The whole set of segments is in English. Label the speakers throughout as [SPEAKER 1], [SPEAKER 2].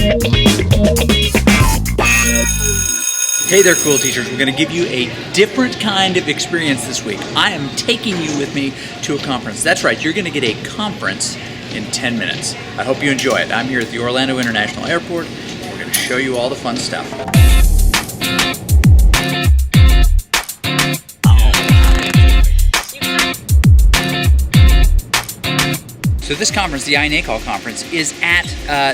[SPEAKER 1] Hey there, cool teachers. We're going to give you a different kind of experience this week. I am taking you with me to a conference. That's right, you're going to get a conference in 10 minutes. I hope you enjoy it. I'm here at the Orlando International Airport, and we're going to show you all the fun stuff. So this conference, the iNACOL conference, is at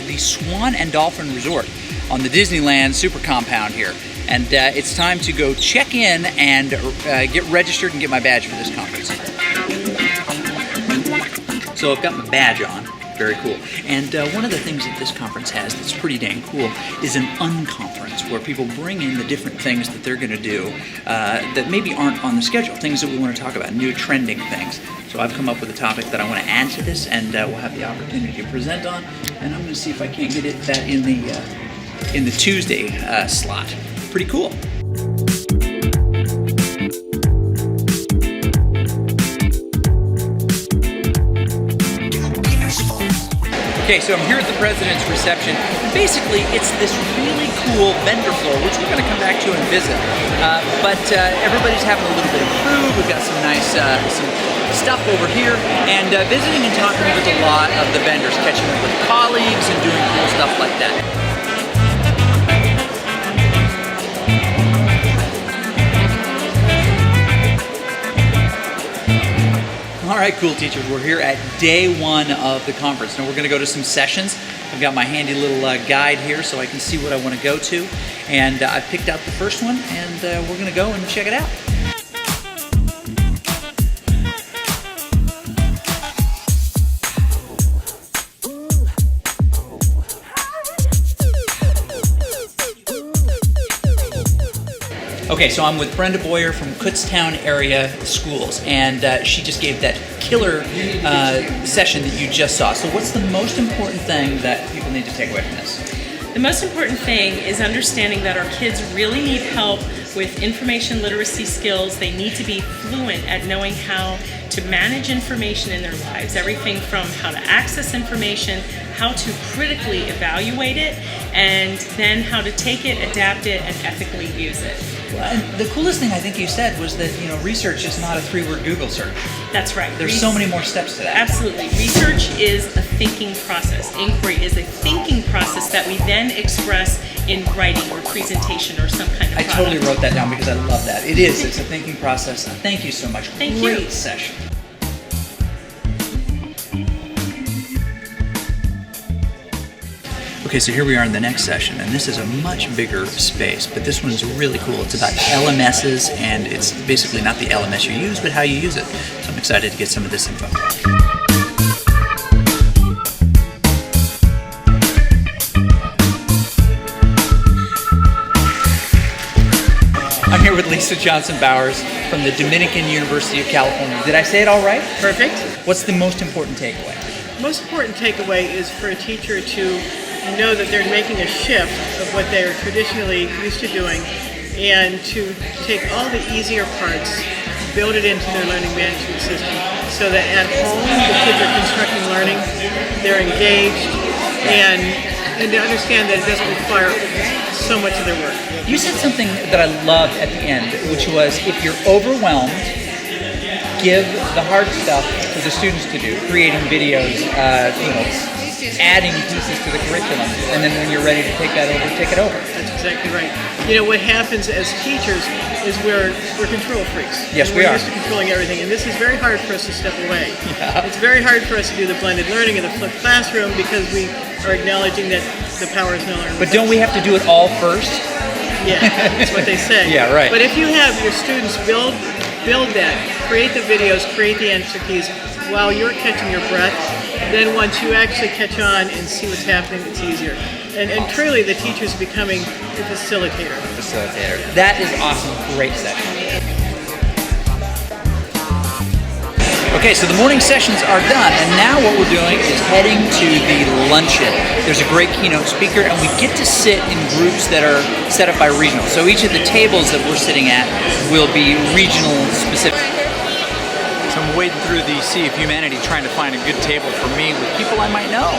[SPEAKER 1] the Swan and Dolphin Resort on the Disneyland Super Compound here. And it's time to go check in and get registered and get my badge for this conference. So I've got my badge on, very cool. And one of the things that this conference has that's pretty dang cool is an unconference where people bring in the different things that they're gonna do that maybe aren't on the schedule, things that we wanna talk about, new trending things. So I've come up with a topic that I wanna add to this, and we'll have the opportunity to present on, and I'm gonna see if I can't get that in the Tuesday slot. Pretty cool. Okay, so I'm here at the President's reception. Basically, it's this really cool vendor floor, which we're going to come back to and visit. But everybody's having a little bit of food. We've got some nice some stuff over here, and visiting and talking with a lot of the vendors, catching up with colleagues and doing cool stuff like that. All right, cool teachers, we're here at day one of the conference. Now we're gonna go to some sessions. I've got my handy little guide here so I can see what I wanna go to. And I've picked out the first one, and we're gonna go and check it out. Okay, so I'm with Brenda Boyer from Kutztown Area Schools, and she just gave that killer session that you just saw. So what's the most important thing that people need to take away from this?
[SPEAKER 2] The most important thing is understanding that our kids really need help with information literacy skills. They need to be fluent at knowing how to manage information in their lives. Everything from how to access information, how to critically evaluate it, and then how to take it, adapt it, and ethically use it.
[SPEAKER 1] And the coolest thing I think you said was that, research is not a 3-word Google search.
[SPEAKER 2] That's right.
[SPEAKER 1] There's so many more steps to that.
[SPEAKER 2] Absolutely. Research is a thinking process. Inquiry is a thinking process that we then express in writing or presentation or some kind of product.
[SPEAKER 1] I totally wrote that down because I love that. It is. It's a thinking process. Thank you so much.
[SPEAKER 2] Thank you.
[SPEAKER 1] Great session. Okay, so here we are in the next session, and this is a much bigger space, but this one's really cool. It's about LMSs, and it's basically not the LMS you use, but how you use it. So I'm excited to get some of this info. I'm here with Lisa Johnson Bowers from the Dominican University of California. Did I say it all right?
[SPEAKER 3] Perfect.
[SPEAKER 1] What's the most important takeaway?
[SPEAKER 3] The most important takeaway is for a teacher to know that they're making a shift of what they're traditionally used to doing, and to take all the easier parts, build it into their learning management system, so that at home the kids are constructing learning, they're engaged, and to understand that it doesn't require so much of their work.
[SPEAKER 1] You said something that I loved at the end, which was, if you're overwhelmed, give the hard stuff for the students to do, creating videos, adding pieces to the curriculum, and then when you're ready to take that over, take it over.
[SPEAKER 3] That's exactly right. What happens as teachers is we're control freaks.
[SPEAKER 1] Yes, we are.
[SPEAKER 3] We're used to controlling everything, and this is very hard for us to step away.
[SPEAKER 1] Yeah.
[SPEAKER 3] It's very hard for us to do the blended learning and the flipped classroom because we are acknowledging that the power is no longer.
[SPEAKER 1] But don't we have to do it all first?
[SPEAKER 3] Yeah, that's what they say.
[SPEAKER 1] Yeah, right.
[SPEAKER 3] But if you have your students build that, create the videos, create the answer keys while you're catching your breath, then once you actually catch on and see what's happening, it's easier. And truly, the teacher's becoming the facilitator.
[SPEAKER 1] That is awesome. Great session. Okay, so the morning sessions are done, and now what we're doing is heading to the luncheon. There's a great keynote speaker, and we get to sit in groups that are set up by regional. So each of the tables that we're sitting at will be regional specific. So I'm wading through the sea of humanity trying to find a good table for me with people I might know.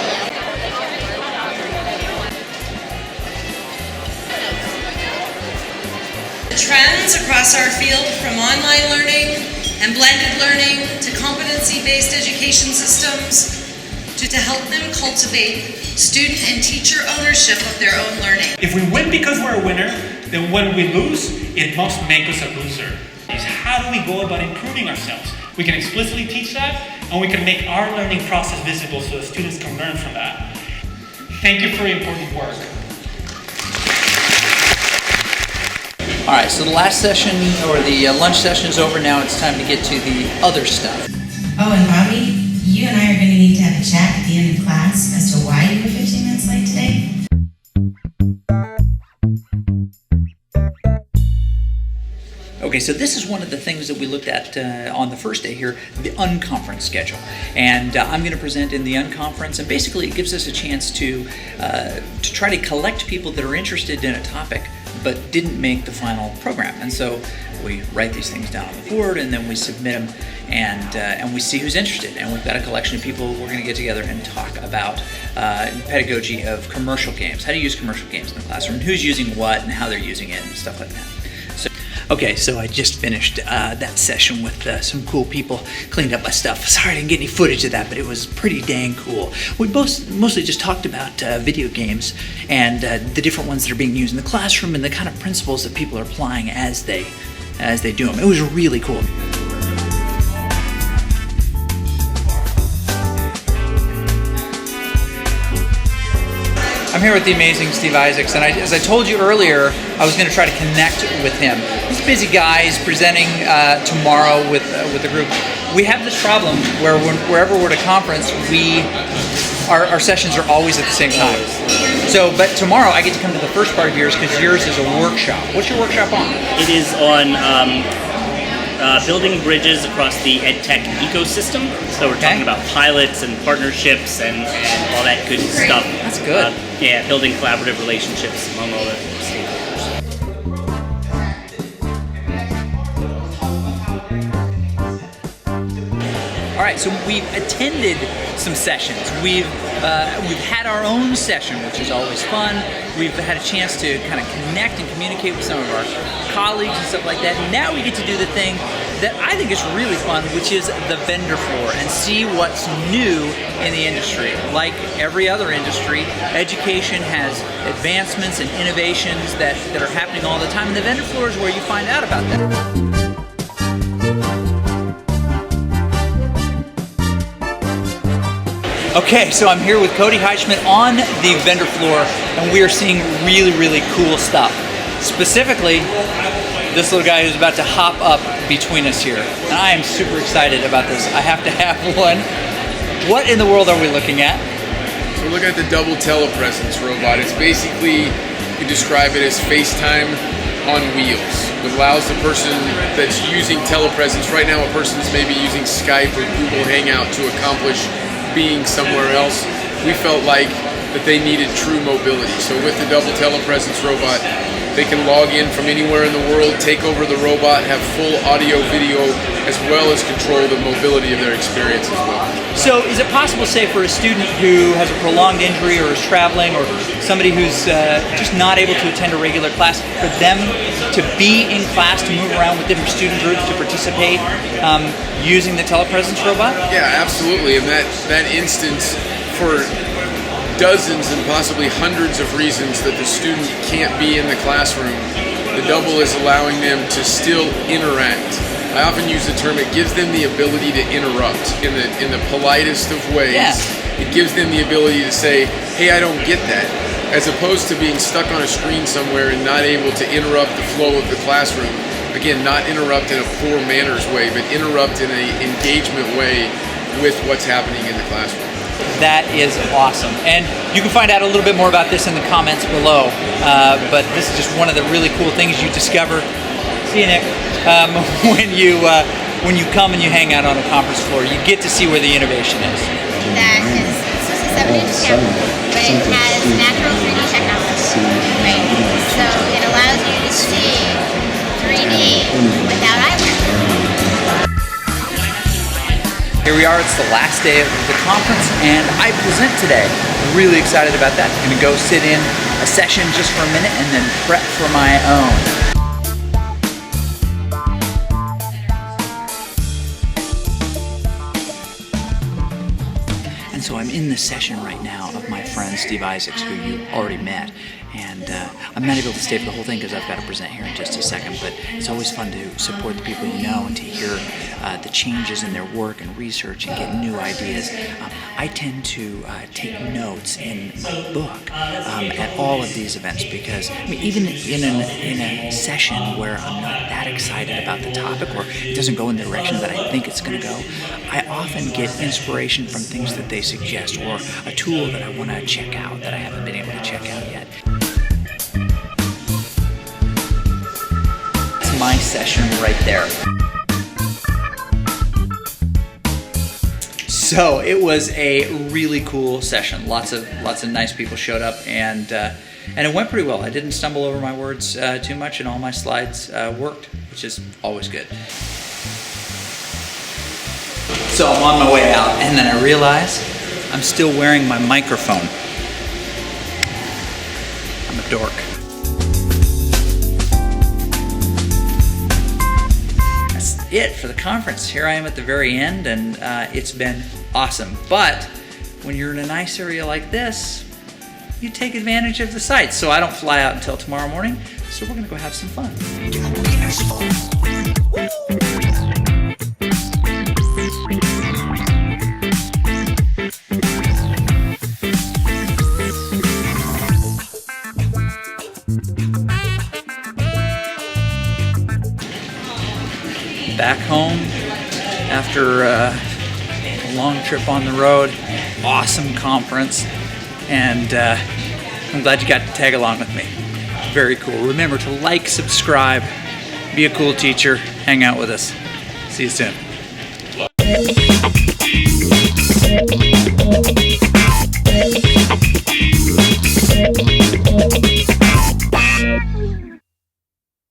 [SPEAKER 4] experiments across our field, from online learning and blended learning to competency-based education systems, to help them cultivate student and teacher ownership of their own learning.
[SPEAKER 5] If we win because we're a winner, then when we lose, it must make us a loser. Is how do we go about improving ourselves? We can explicitly teach that, and we can make our learning process visible so the students can learn from that. Thank you for your important work.
[SPEAKER 1] All right, so the last session, or the lunch session is over now. It's time to get to the other stuff.
[SPEAKER 6] Oh, and Bobby, you and I are going to need to have a chat at the end of class as to why you were 15 minutes late today.
[SPEAKER 1] Okay, so this is one of the things that we looked at on the first day here, the unconference schedule. And I'm going to present in the unconference, and basically it gives us a chance to try to collect people that are interested in a topic but didn't make the final program. And so we write these things down on the board, and then we submit them, and we see who's interested. And we've got a collection of people. We're going to get together and talk about pedagogy of commercial games, how to use commercial games in the classroom, who's using what and how they're using it and stuff like that. Okay, so I just finished that session with some cool people, cleaned up my stuff. Sorry I didn't get any footage of that, but it was pretty dang cool. We mostly just talked about video games and the different ones that are being used in the classroom and the kind of principles that people are applying as they do them. It was really cool. I'm here with the amazing Steve Isaacs, and as I told you earlier, I was going to try to connect with him. He's a busy guy. He's presenting tomorrow with a group. We have this problem where wherever we're at a conference, our sessions are always at the same time. So, but tomorrow I get to come to the first part of yours because yours is a workshop. What's your workshop on?
[SPEAKER 7] It is on building bridges across the EdTech ecosystem. So we're talking about pilots and partnerships and all that good stuff.
[SPEAKER 1] That's good.
[SPEAKER 7] Yeah, building collaborative relationships among all the stakeholders.
[SPEAKER 1] All right, so we've attended some sessions. We've had our own session, which is always fun. We've had a chance to kind of connect and communicate with some of our colleagues and stuff like that. And now we get to do the thing that I think is really fun, which is the vendor floor, and see what's new in the industry. Like every other industry, education has advancements and innovations that are happening all the time, and the vendor floor is where you find out about that. Okay, so I'm here with Cody Heichman on the vendor floor, and we are seeing really, really cool stuff. Specifically, this little guy who's about to hop up between us here. And I am super excited about this. I have to have one. What in the world are we looking at?
[SPEAKER 8] So we're looking at the double telepresence robot. It's basically, you could describe it as FaceTime on wheels. It allows the person that's using telepresence, right now a person is maybe using Skype or Google Hangout to accomplish being somewhere else. We felt like that they needed true mobility. So with the double telepresence robot, they can log in from anywhere in the world, take over the robot, have full audio, video, as well as control the mobility of their experience as well.
[SPEAKER 1] So is it possible, say, for a student who has a prolonged injury or is traveling, or somebody who's just not able to attend a regular class, for them to be in class, to move around with different student groups, to participate using the telepresence robot?
[SPEAKER 8] Yeah, absolutely. And that instance, for dozens and possibly hundreds of reasons that the student can't be in the classroom, the double is allowing them to still interact. I often use the term, it gives them the ability to interrupt in the politest of ways.
[SPEAKER 1] Yeah.
[SPEAKER 8] It gives them the ability to say, hey, I don't get that, as opposed to being stuck on a screen somewhere and not able to interrupt the flow of the classroom. Again, not interrupt in a poor manners way, but interrupt in an engagement way with what's happening in the classroom.
[SPEAKER 1] That is awesome. And you can find out a little bit more about this in the comments below. But this is just one of the really cool things you discover. See you, Nick. When you come and you hang out on a conference floor, you get to see where the innovation is.
[SPEAKER 9] That is supposed to 7-inch camera, but it has natural 3D technology, right? So it allows you to see 3D without eyewear.
[SPEAKER 1] Here we are, it's the last day of the conference, and I present today. I'm really excited about that. I'm gonna go sit in a session just for a minute and then prep for my own. so I'm in the session right now of my friend Steve Isaacs, who you already met. And I'm not able to stay for the whole thing because I've got to present here in just a second, but it's always fun to support the people you know and to hear the changes in their work and research and get new ideas. I tend to take notes in my book at all of these events because even in a session where I'm not that excited about the topic or it doesn't go in the direction that I think it's going to go, I often get inspiration from things that they suggest or a tool that I want to check out that I haven't been able to check out yet. It's my session right there. So it was a really cool session. Lots of nice people showed up, and it went pretty well. I didn't stumble over my words too much, and all my slides worked, which is always good. So I'm on my way out, and then I realize I'm still wearing my microphone. I'm a dork. That's it for the conference. Here I am at the very end, and it's been awesome. But when you're in a nice area like this, you take advantage of the sights. So I don't fly out until tomorrow morning, so we're gonna go have some fun. Back home after a long trip on the road, awesome conference, and I'm glad you got to tag along with me. Very cool. Remember to like, subscribe, be a cool teacher, hang out with us. See you soon.